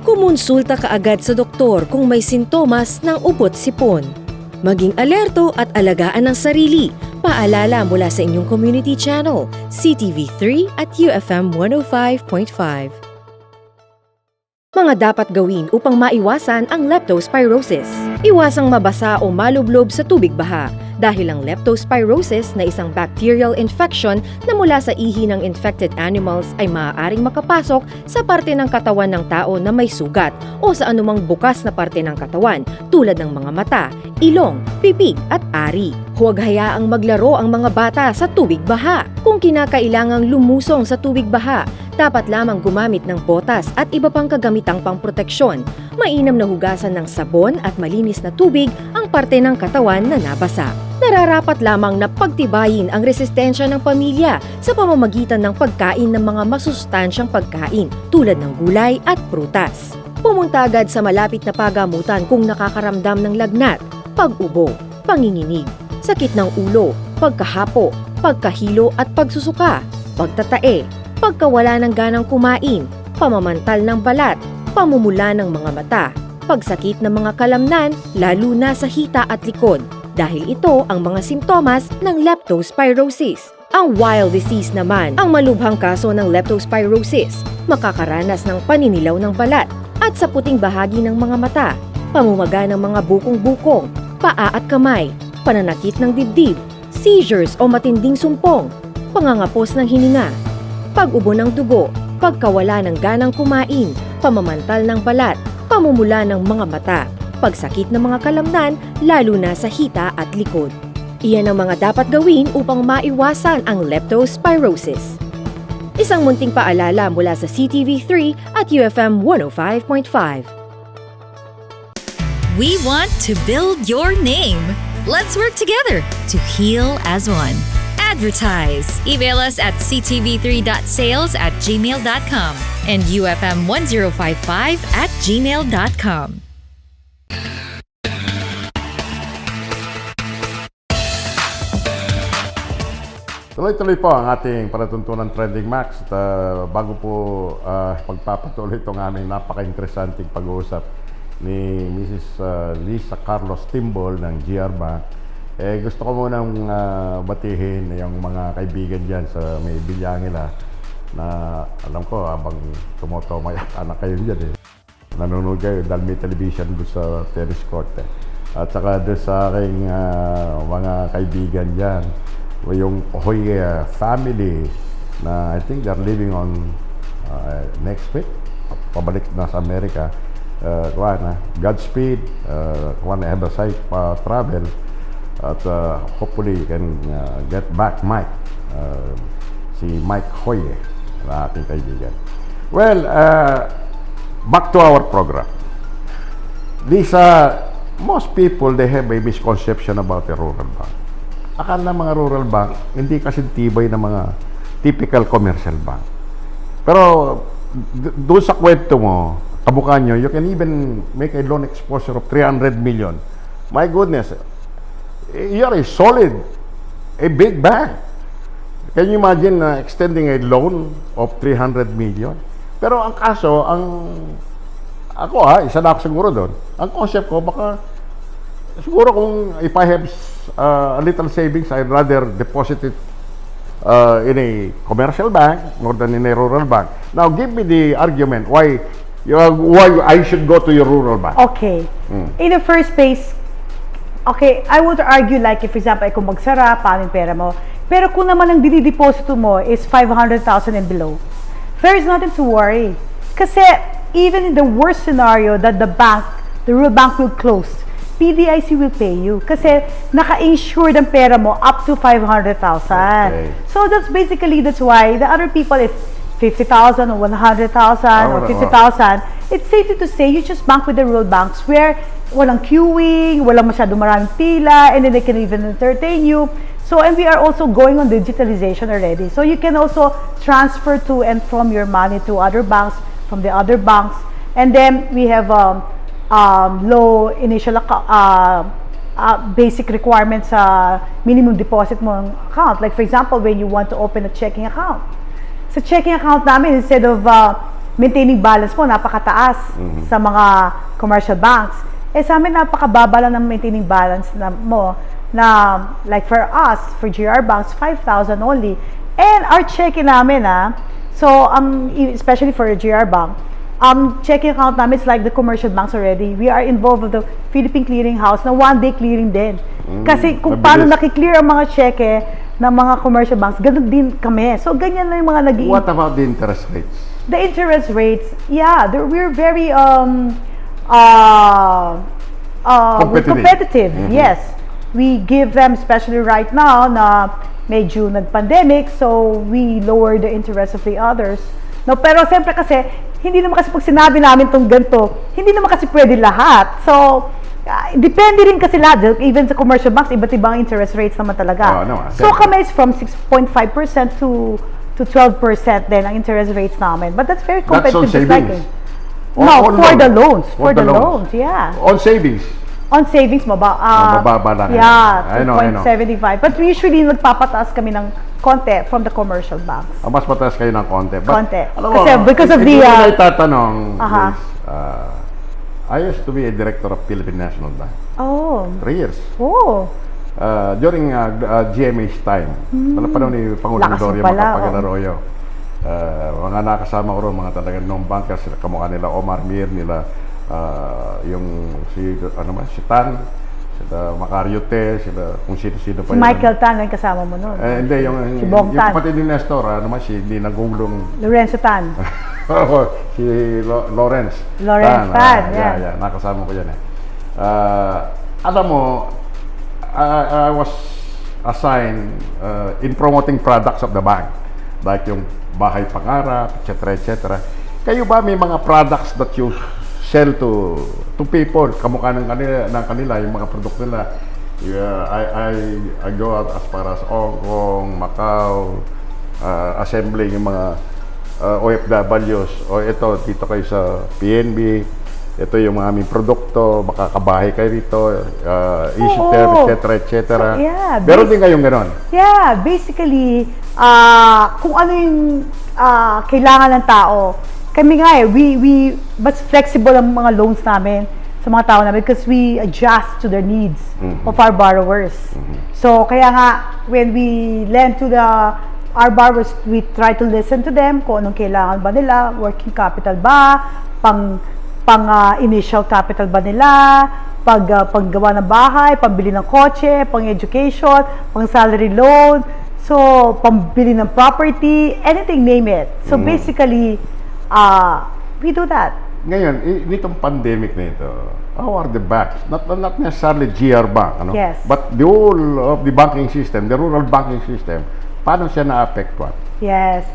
Kumonsulta kaagad sa doktor kung may sintomas ng ubot sipon. Maging alerto at alagaan ang sarili. Paalala mula sa inyong community channel, CTV3 at UFM 105.5. Mga dapat gawin upang maiwasan ang leptospirosis. Iwasang mabasa o malublob sa tubig baha dahil ang leptospirosis na isang bacterial infection na mula sa ihi ng infected animals ay maaaring makapasok sa parte ng katawan ng tao na may sugat o sa anumang bukas na parte ng katawan tulad ng mga mata, ilong, pipig at ari. Huwag hayaang maglaro ang mga bata sa tubig baha. Kung kinakailangang lumusong sa tubig baha, dapat lamang gumamit ng botas at iba pang kagamitang pangproteksyon. Mainam na hugasan ng sabon at malinis na tubig ang parte ng katawan na nabasa. Nararapat lamang na pagtibayin ang resistensya ng pamilya sa pamamagitan ng pagkain ng mga masustansyang pagkain tulad ng gulay at prutas. Pumunta agad sa malapit na pagamutan kung nakakaramdam ng lagnat, pag-ubo, panginginig, sakit ng ulo, pagkahapo, pagkahilo at pagsusuka, pagtatae, pagkawala ng ganang kumain, pamamantal ng balat, pamumula ng mga mata, pagsakit ng mga kalamnan lalo na sa hita at likod dahil ito ang mga simptomas ng leptospirosis. Ang wild disease naman ang malubhang kaso ng leptospirosis, makakaranas ng paninilaw ng balat at sa puting bahagi ng mga mata, pamumuga ng mga bukong-bukong, paa at kamay, pananakit ng dibdib, seizures o matinding sumpong, pangangapos ng hininga, pag-ubo ng dugo, pagkawala ng ganang kumain, pamamantal ng balat, pamumula ng mga mata, pagsakit ng mga kalamnan lalo na sa hita at likod. Iyan ang mga dapat gawin upang maiwasan ang leptospirosis. Isang munting paalala mula sa CTV3 at UFM 105.5. We want to build your name. Let's work together to heal as one. Advertise. Email us at ctv3.sales@gmail.com and ufm1055@gmail.com. Tuloy-tuloy po ang ating palatuntunan Trending Max at bago po pagpapatuloy itong aming napaka-interesanting pag-uusap ni Mrs. Lisa Carlos Timbol ng GR Bank, gusto ko munang batihin yung mga kaibigan dyan sa may Bilyangila na alam ko habang tumotoma yung anak kayo dyan nanonood kayo dahil may television doon sa tennis court at saka doon sa aking mga kaibigan dyan yung Hoy family na I think they're living on next week pabalik na sa Amerika. Godspeed, have a safe travel at hopefully you can get back Mike, si Mike Hoy na ating kaibigan. Well, back to our program. Most people, they have a misconception about the rural bank. akala mga rural bank, hindi kasi tibay ng mga typical commercial bank. Pero doon sa kwento mo, kamukha nyo, you can even make a loan exposure of 300 million. My goodness, you are a solid, a big bank. Can you imagine extending a loan of 300 million? Pero ang kaso, ako isa na ako siguro doon. Ang concept ko, baka siguro kung if I have a little savings, I'd rather deposit it in a commercial bank more than in a rural bank. Now, give me the argument why I should go to your rural bank. Okay. In the first place, okay, I would argue like if, for example, kung magsara, paano yung pera mo? Pero kung naman ang dinideposito mo is 500,000 and below, there is nothing to worry. Kasi even in the worst scenario that the rural bank will close, PDIC will pay you. Kasi naka-insured ang pera mo up to 500,000. Okay. So that's why the other people, if 50,000 or 100,000 or 50,000, it's safe to say you just bank with the rural banks where walang queuing, walang masyado maraming pila, and then they can even entertain you. So, and we are also going on digitalization already. So you can also transfer to and from your money to other banks, from the other banks. And then we have low initial basic requirements minimum deposit mo account. Like for example, when you want to open a checking account. Sa checking account namin, instead of maintaining balance mo, napakataas sa mga commercial banks. Sa amin, napakababa lang ng maintaining balance mo. Na like for us, for GR banks, 5,000 only. And our checking namin, so especially for a GR bank, checking account namin is like the commercial banks already. We are involved with the Philippine Clearing House na one-day clearing din. Kasi kung paano nakiklear ang mga cheque ng mga commercial banks, ganun din kami. So ganyan na yung mga nag-i- What about the interest rates? The interest rates, yeah, we're very competitive. Yes. We give them, especially right now na medyo nag-pandemic, so we lower the interest of the others. No, pero siyempre kasi, hindi naman kasi pag sinabi namin itong ganito, hindi naman kasi pwede lahat. So, depende rin kasi lahat. Even sa commercial banks, iba't ibang interest rates naman talaga. So kami is from 6.5% to 12% din ang interest rates namin. But that's very competitive. That's on savings? No, for the loans. For the loans, yeah. On savings? On savings, mababa lang. Yeah, 2.75. But usually, nagpapataas kami ng konti from the commercial banks. Mas mataas kayo ng konti. Konti. Kasi because of the... Hindi tatanong, I used to be a director of Philippine National Bank. Oh. 3 years. Oh. During GMA's time, panahon ni Pangulong Doria Macapagal-Arroyo, mga nakasama ko ron, mga talagang non-bankers, kamukha nila Omar Mir, nila yung si Tan, sila Macario Te, sila kung sino-sino pa si Michael Tan ang kasama mo noon. Hindi, yung kapatid ni Nestor, si hindi nagugulong Lorenzo Tan. si Lawrence Tan, yeah, nakasama ko yan alam mo, I was assigned in promoting products of the bank, like yung bahay pangarap, etc. Kayo ba may mga products that you sell to people, kamukha ng kanila yung mga produkto nila? I go out as far as Hong Kong, Macau, assembling yung mga OFWs, o ito, dito kayo sa PNB, ito yung mga aming produkto, makakabahay kayo rito, easy term, etc. So, yeah, pero din kayong ganon? Yeah, basically, kung ano yung kailangan ng tao, kami nga we mas flexible ang mga loans namin sa mga tao namin because we adjust to the needs of our borrowers. So, kaya nga, when we lend to our borrowers, we try to listen to them kung anong kailangan ba nila, working capital ba, pang initial capital ba nila, paggawa ng bahay, pambili ng kotse, pang education, pang salary loan, so pambili ng property, anything, name it. So basically, we do that. Ngayon, nitong pandemic na ito, how are the banks? Not necessarily GR Bank, ano? Yes. But the whole of the banking system, the rural banking system, paano siya na-apektuhan? Yes.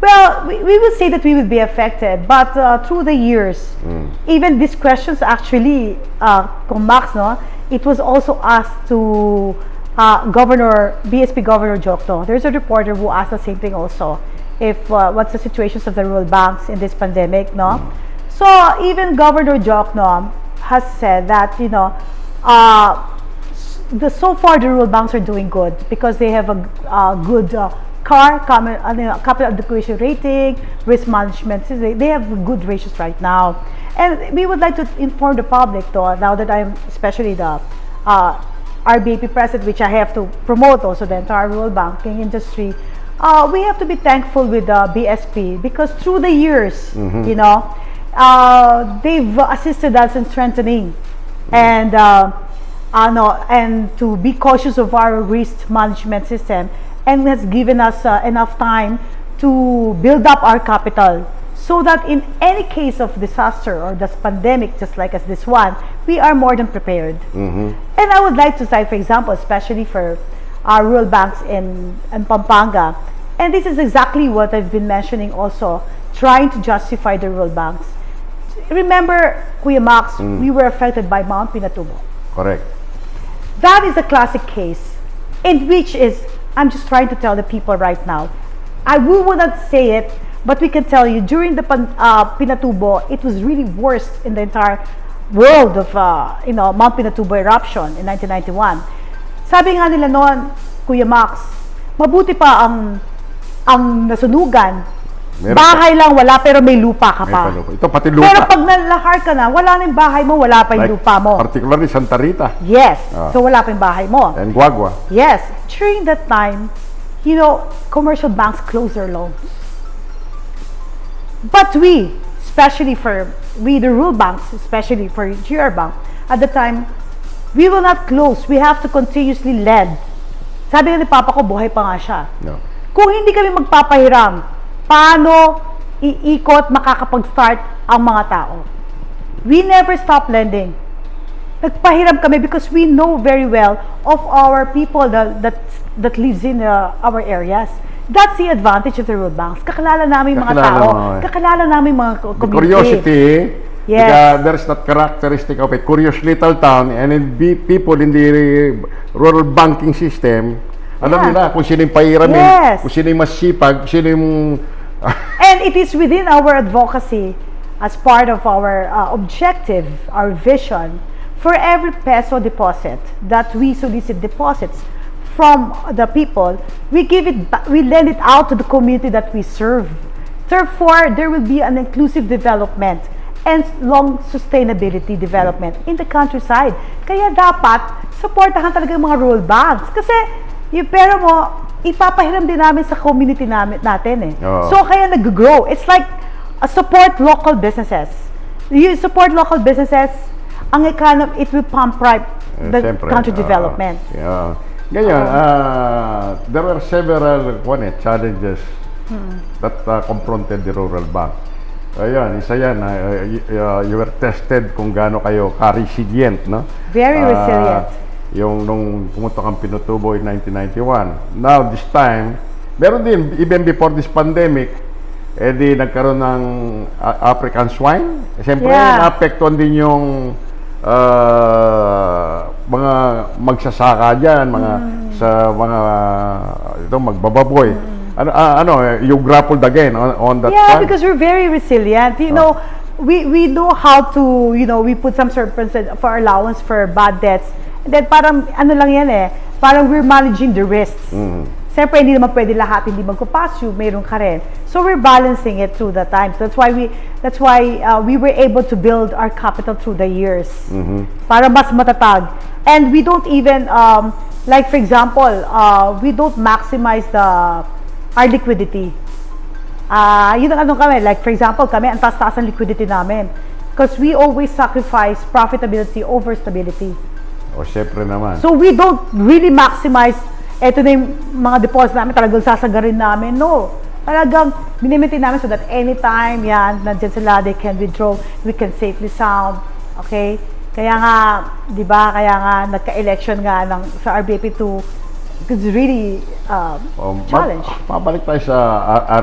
Well, we will say that we will be affected, but through the years, even these questions actually, kung Max, no, it was also asked to BSP Governor Jokno, there's a reporter who asked the same thing also. If what's the situations of the rural banks in this pandemic, no? So even Governor Jokno has said that, you know, so far the rural banks are doing good because they have a good capital adequacy rating, risk management. They have good ratios right now. And we would like to inform the public, though, now that I'm especially the RBAP president, which I have to promote also the entire rural banking industry. We have to be thankful with the BSP because through the years, you know, they've assisted us in strengthening and to be cautious of our risk management system, and has given us enough time to build up our capital so that in any case of disaster or this pandemic, just like as this one, we are more than prepared. And I would like to cite, for example, especially for our rural banks in Pampanga, and this is exactly what I've been mentioning also, trying to justify the rural banks. Remember, Kuya Max, we were affected by Mount Pinatubo. Correct. That is a classic case in which is, I'm just trying to tell the people right now, we would not say it, but we can tell you, during the Pinatubo, it was really worst in the entire world of Mount Pinatubo eruption in 1991. Sabi nga nila noon, Kuya Max, mabuti pa ang nasunugan. Bahay lang wala, pero may lupa ka pa. Ito pati lupa. Pero pag nalahar ka na, wala na yung bahay mo, wala pa yung lupa mo. Particularly Santa Rita. Yes. So wala pa yung bahay mo. And Guagua. Yes. During that time, you know, commercial banks closed their loans. But we, the rural banks, especially for GR Bank, at the time, we will not close. We have to continuously lend. Sabi nga ni Papa ko, buhay pa nga siya. No. Kung hindi kami magpapahiram, paano iikot, makakapag-start ang mga tao? We never stop lending. Nagpahiram kami because we know very well of our people that lives in our areas. That's the advantage of the rural banks. Kakilala namin mga tao. Kakilala namin mga community. The curiosity, yes. There's that characteristic of a curious little town, and people in the rural banking system, alam nila kung sino yung pahiramin, kung sino yung masipag, sino yung... And it is within our advocacy, as part of our objective, our vision, for every peso deposit that we solicit deposits from the people, we lend it out to the community that we serve. Therefore, there will be an inclusive development and long sustainability development in the countryside. Kaya dapat supportahan talaga yung mga rural banks. Kasi yung pera mo, ipapahiram din namin sa community natin eh. So kaya nag-grow. It's like support local businesses. You support local businesses, ang economy, it will pump right the country development. Ngayon, there were several challenges that confronted the rural bank. Ayan, isa yan, you were tested kung gaano kayo ka-resilient, no? Very resilient. Yung nung pumunta kang Pinatubo in 1991. Now, this time, meron din, even before this pandemic, di nagkaroon ng African swine. Siyempre, naapektuhan din yung mga magsasaka dyan, sa mga magbababoy. You grappled again on that time? Because we're very resilient. You know, we know how to, we put some surplus for allowance for bad debts. And then parang, lang yan eh, parang we're managing the risks. Siyempre, hindi naman pwede lahat, hindi magpapass you, mayroon ka rin. So we're balancing it through the times. That's why we were able to build our capital through the years. Para mas matatag. And we don't even, like for example, we don't maximize our liquidity. Yun ang kami, like for example, kami, ang taas-taas ang liquidity namin. Because we always sacrifice profitability over stability. Siyempre naman. So we don't really maximize, eto na yung mga deposit namin, talagang sasagarin namin. No. Talagang minimitin namin so that anytime nandiyan sila, they can withdraw, we can safely sound. Okay? Kaya nga, di ba, nagka-election nga sa RBP2, it's really challenge. Mabalik tayo sa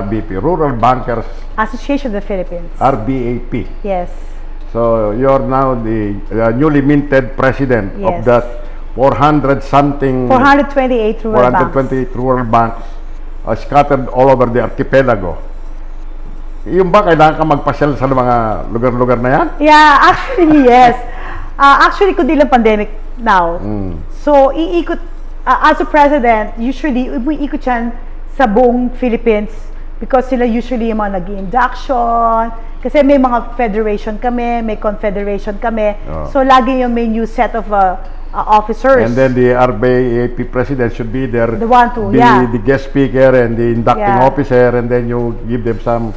RBP, Rural Bankers Association of the Philippines. RBAP. Yes. So, you're now the newly minted president of that 400 something 428 rural banks. 428 rural banks scattered all over the archipelago. Yung ba kailangan ka magpasyal sa mga lugar-lugar na yan? Yeah, actually yes. Actually, kundi lang pandemic now. So, iikot, as a president, usually, umiikot yan sa buong Philippines because sila usually yung mga nag-induction, kasi may mga federation kami, may confederation kami. So, lagi yung may new set of officers. And then the RBAP president should be there. The one to, the guest speaker and the inducting officer, and then you give them some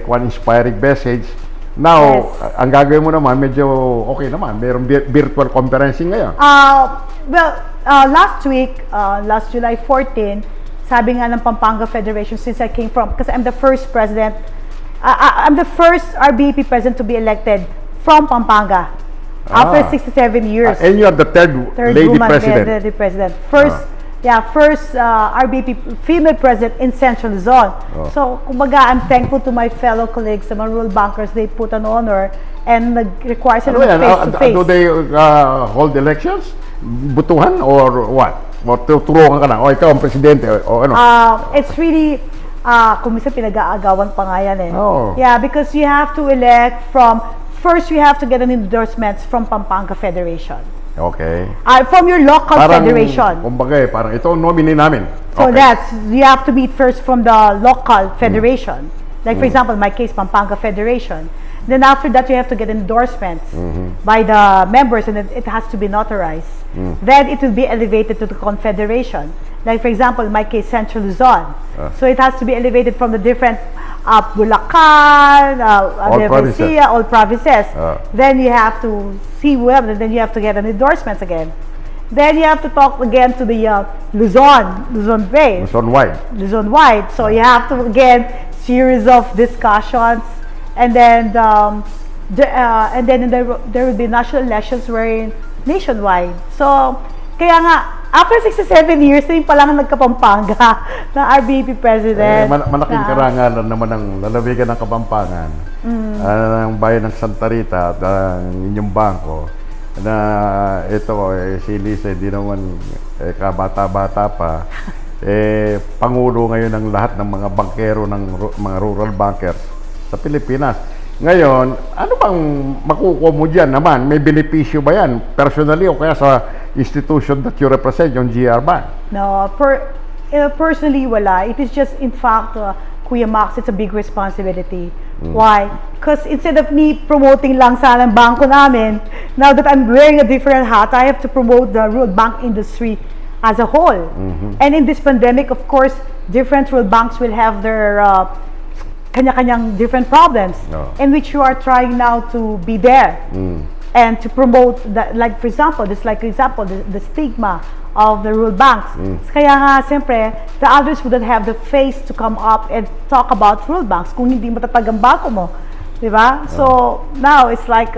one inspiring message. Now, ang gagawin mo naman, medyo okay naman. Mayroong virtual conferencing ngayon. Last week, last July 14, sabi nga ng Pampanga Federation, since I came from, because I'm the first president, I'm the first RBAP president to be elected from Pampanga after 67 years. And you are the third lady woman president. First RBP female president in Central Luzon. So, kumbaga, I'm thankful to my fellow colleagues, the mga rural bankers, they put an honor and nag-require sila face-to-face. Do they hold elections? Butuhan or what? O tuturuan ka na? O ikaw ang presidente? O ano? It's really, kung minsan pinag-aagawan pa nga yan eh. Oh. Yeah, because you have to elect from, first you have to get an endorsement from Pampanga Federation. Okay. From your local federation. Kumbaga parang ito ang nominee namin. So that's, you have to be first from the local federation. Like for example, my case, Pampanga Federation. Then after that, you have to get endorsements by the members, and it has to be notarized. Then it will be elevated to the confederation. Like for example, in my case, Central Luzon. So it has to be elevated from the different Bulacan, all provinces. Then you have to see whoever, then you have to get an endorsements again. Then you have to talk again to the Luzon base. Luzon wide. So you have to again series of discussions, and then there will be national elections wherein nationwide. So kaya nga after 67 years, na yung palang nagkapampanga na RBP president. Malaking karangalan naman ang lalawigan ng Kapampangan, ng bayan ng Santa Rita at ang inyong bangko, na ito, si Lisa, hindi naman kabata-bata pa, pangulo ngayon ng lahat ng mga bankero, ng mga rural bankers sa Pilipinas. Ngayon, ano bang makukuha mo dyan naman? May benepisyo ba yan? Personally o kaya sa institution that you represent, yung GR Bank? No, personally wala. It is just, in fact, Kuya Max, it's a big responsibility. Why? Because instead of me promoting lang sana ang bangko namin, now that I'm wearing a different hat, I have to promote the rural bank industry as a whole. And in this pandemic, of course, different rural banks will have their kanya-kanyang different problems, in which you are trying now to be there and to promote that, like for example, the stigma of the rural banks. Kaya nga, siyempre, the others wouldn't have the face to come up and talk about rural banks kung hindi matatag ang bangko mo. Diba? So, now it's like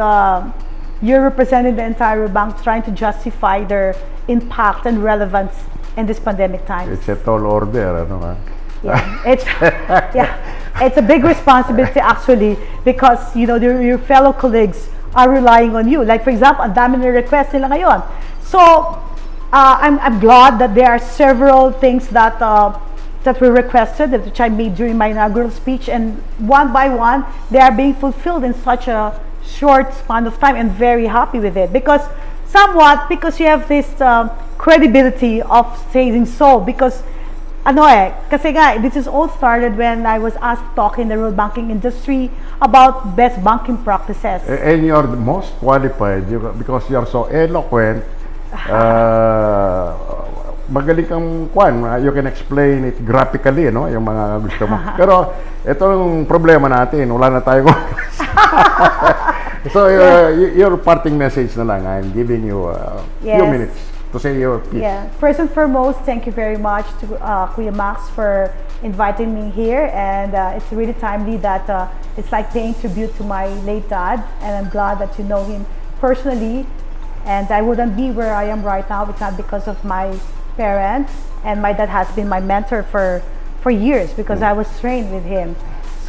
you're representing the entire rural bank, trying to justify their impact and relevance in this pandemic time. It's a tall order, ano ha? It's a big responsibility actually, because you know your fellow colleagues are relying on you. Like for example, ang dami na request nila ngayon. So I'm glad that there are several things that were requested, which I made during my inaugural speech, and one by one they are being fulfilled in such a short span of time, and very happy with it, because you have this credibility of saying so, because kasi nga, this is all started when I was asked to talk in the rural banking industry about best banking practices. And you're the most qualified because you're so eloquent. Magaling kang you can explain it graphically, no? Yung mga gusto mo. Pero itong problema natin, wala na tayo. So your parting message na lang, I'm giving you a few minutes to say your piece. Yeah. First and foremost, thank you very much to Kuya Max for inviting me here, and it's really timely that it's like paying tribute to my late dad, and I'm glad that you know him personally, and I wouldn't be where I am right now if not because of my parents, and my dad has been my mentor for years because I was trained with him.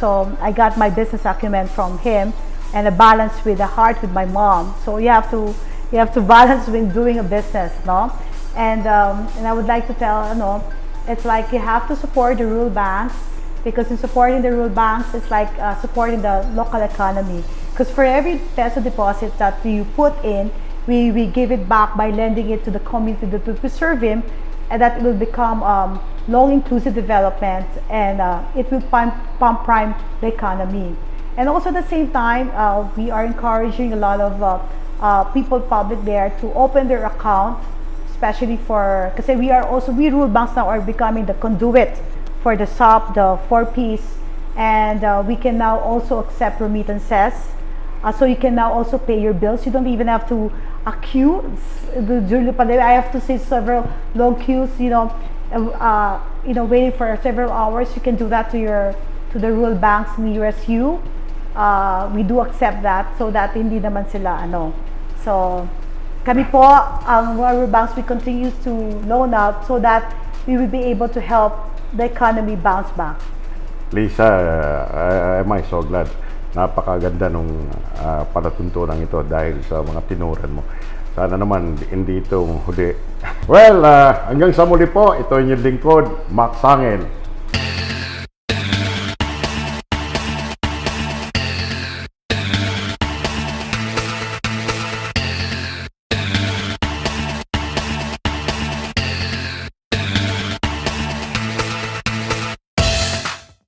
So I got my business acumen from him, and a balance with the heart with my mom. So you have to You have to balance when doing a business, no? And I would like to tell, it's like you have to support the rural banks, because in supporting the rural banks, it's like supporting the local economy. Because for every peso deposit that you put in, we give it back by lending it to the community that will preserve him, and that will become long inclusive development, and it will pump prime the economy. And also at the same time, we are encouraging a lot of people public there to open their account, especially for, because we rural banks now are becoming the conduit for the SOP, the 4Ps, and we can now also accept remittances. So you can now also pay your bills. You don't even have to queue. During the pandemic, I have to see several long queues, waiting for several hours. You can do that to the rural banks nearest you. We do accept that, so that hindi naman sila So kami po, ang rural banks, we continue to loan out so that we will be able to help the economy bounce back. Lisa, am I so glad. Napakaganda nung palatuntunan ito dahil sa mga tinuran mo. Sana naman hindi ito huli. Well, hanggang sa muli po, ito yung lingkod, Max Sangil.